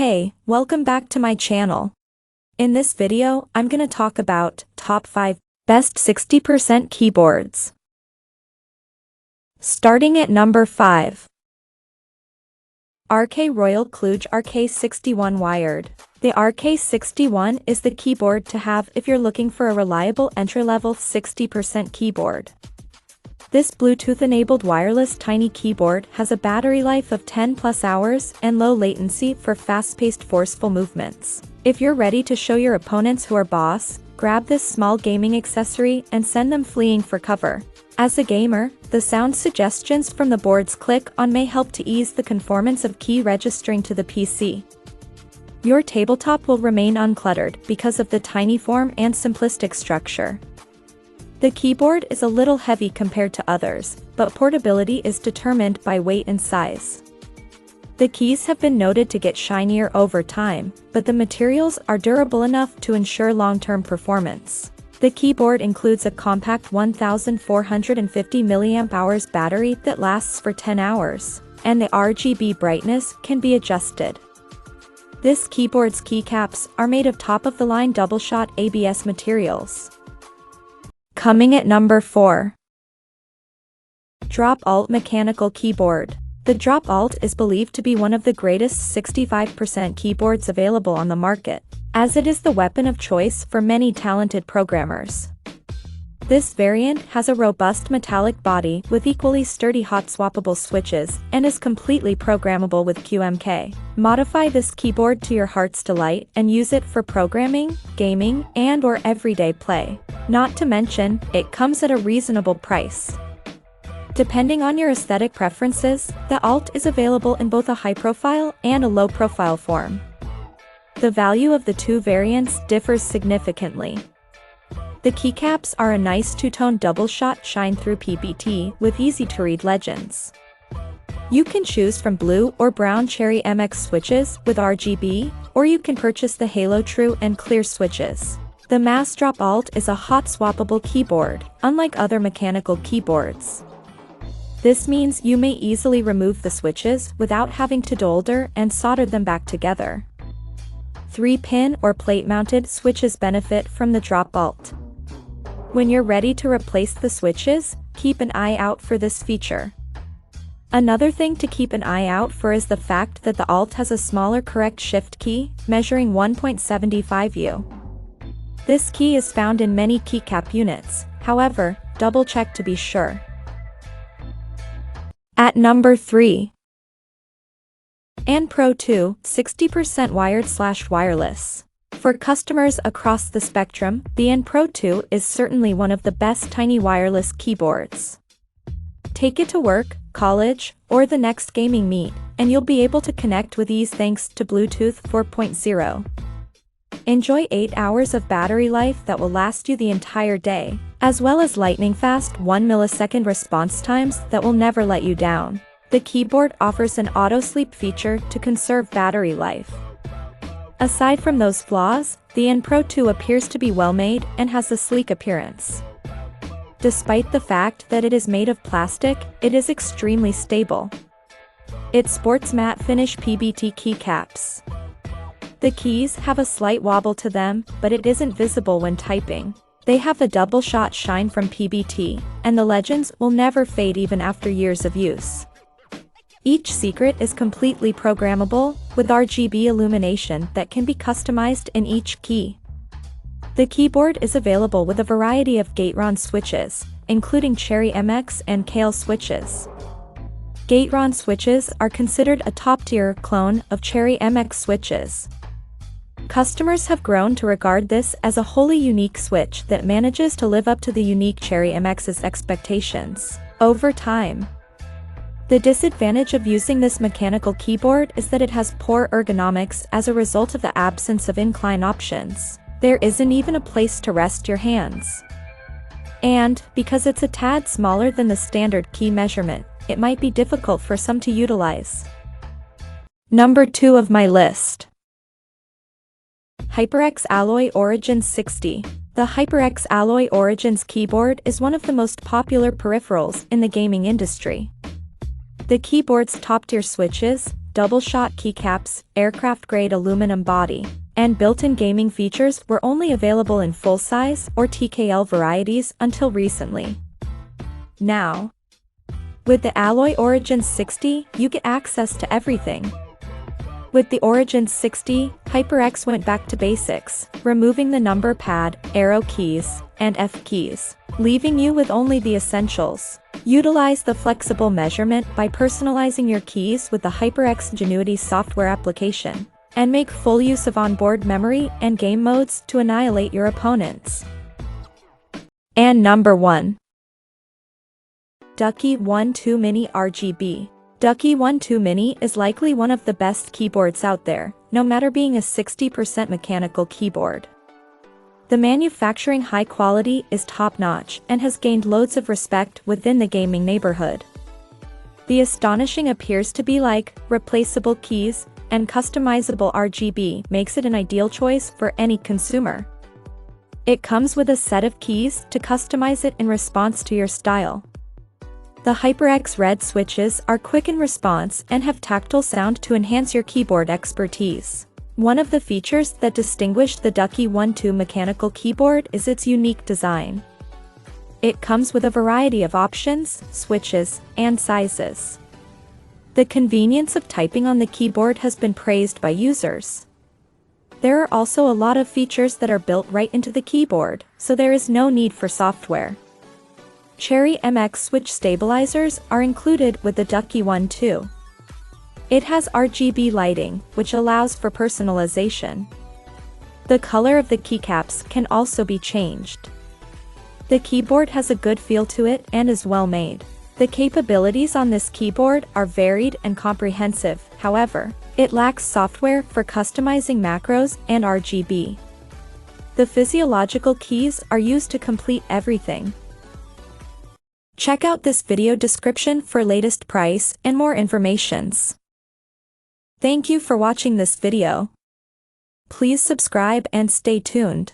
Hey, welcome back to my channel. In this video, I'm gonna talk about top 5 best 60% keyboards. Starting at number 5. Royal KLUDGE RK61 Wired. The RK61 is the keyboard to have if you're looking for a reliable entry-level 60% keyboard. This Bluetooth-enabled wireless tiny keyboard has a battery life of 10 plus hours and low latency for fast-paced forceful movements. If you're ready to show your opponents who are boss, grab this small gaming accessory and send them fleeing for cover. As a gamer, the sound suggestions from the board's click-on may help to ease the conformance of key registering to the PC. Your tabletop will remain uncluttered because of the tiny form and simplistic structure. The keyboard is a little heavy compared to others, but portability is determined by weight and size. The keys have been noted to get shinier over time, but the materials are durable enough to ensure long-term performance. The keyboard includes a compact 1450 mAh battery that lasts for 10 hours, and the RGB brightness can be adjusted. This keyboard's keycaps are made of top-of-the-line double-shot ABS materials. Coming at number 4. Drop Alt Mechanical Keyboard. The Drop Alt is believed to be one of the greatest 65% keyboards available on the market, as it is the weapon of choice for many talented programmers. This variant has a robust metallic body with equally sturdy hot-swappable switches and is completely programmable with QMK. Modify this keyboard to your heart's delight and use it for programming, gaming, and/or everyday play. Not to mention, it comes at a reasonable price. Depending on your aesthetic preferences, the Alt is available in both a high-profile and a low-profile form. The value of the two variants differs significantly. The keycaps are a nice two-tone double-shot shine-through PBT with easy-to-read legends. You can choose from blue or brown Cherry MX switches with RGB, or you can purchase the Halo True and Clear switches. The Mass Drop Alt is a hot-swappable keyboard, unlike other mechanical keyboards. This means you may easily remove the switches without having to solder and solder them back together. 3-pin or plate-mounted switches benefit from the Drop Alt. When you're ready to replace the switches, keep an eye out for this feature. Another thing to keep an eye out for is the fact that the Alt has a smaller correct shift key, measuring 1.75 U. This key is found in many keycap units, however, double-check to be sure. At number 3. Pro 2, 60% wired/wireless. For customers across the spectrum, the Pro 2 is certainly one of the best tiny wireless keyboards. Take it to work, college, or the next gaming meet, and you'll be able to connect with ease thanks to Bluetooth 4.0. Enjoy 8 hours of battery life that will last you the entire day, as well as lightning-fast 1 millisecond response times that will never let you down. The keyboard offers an auto-sleep feature to conserve battery life. Aside from those flaws, the Pro 2 appears to be well-made and has a sleek appearance. Despite the fact that it is made of plastic, it is extremely stable. It sports matte finish PBT keycaps. The keys have a slight wobble to them, but it isn't visible when typing. They have a double-shot shine from PBT, and the legends will never fade even after years of use. Each secret is completely programmable, with RGB illumination that can be customized in each key. The keyboard is available with a variety of Gateron switches, including Cherry MX and KL switches. Gateron switches are considered a top-tier clone of Cherry MX switches. Customers have grown to regard this as a wholly unique switch that manages to live up to the unique Cherry MX's expectations over time. The disadvantage of using this mechanical keyboard is that it has poor ergonomics as a result of the absence of incline options. There isn't even a place to rest your hands. And, because it's a tad smaller than the standard key measurement, it might be difficult for some to utilize. Number 2 of my list. HyperX Alloy Origins 60. The HyperX Alloy Origins keyboard is one of the most popular peripherals in the gaming industry. The keyboard's top-tier switches, double-shot keycaps, aircraft-grade aluminum body, and built-in gaming features were only available in full-size or TKL varieties until recently. Now, with the Alloy Origins 60, you get access to everything. With the Origins 60, HyperX went back to basics, removing the number pad, arrow keys, and F keys, leaving you with only the essentials. Utilize the flexible measurement by personalizing your keys with the HyperX Ingenuity software application, and make full use of onboard memory and game modes to annihilate your opponents. And number 1. Ducky 1-2 Mini RGB. Ducky 1-2 Mini is likely one of the best keyboards out there, no matter being a 60% mechanical keyboard. The manufacturing high quality is top-notch and has gained loads of respect within the gaming neighborhood. The astonishing appears to be like replaceable keys, and customizable RGB makes it an ideal choice for any consumer. It comes with a set of keys to customize it in response to your style. The HyperX red switches are quick in response and have tactile sound to enhance your keyboard expertise. One of the features that distinguish the Ducky 1-2 mechanical keyboard is its unique design. It comes with a variety of options, switches, and sizes. The convenience of typing on the keyboard has been praised by users. There are also a lot of features that are built right into the keyboard, so there is no need for software. Cherry MX switch stabilizers are included with the Ducky 1-2. It has RGB lighting, which allows for personalization. The color of the keycaps can also be changed. The keyboard has a good feel to it and is well made. The capabilities on this keyboard are varied and comprehensive, however, it lacks software for customizing macros and RGB. The physiological keys are used to complete everything. Check out this video description for latest price and more informations. Thank you for watching this video. Please subscribe and stay tuned.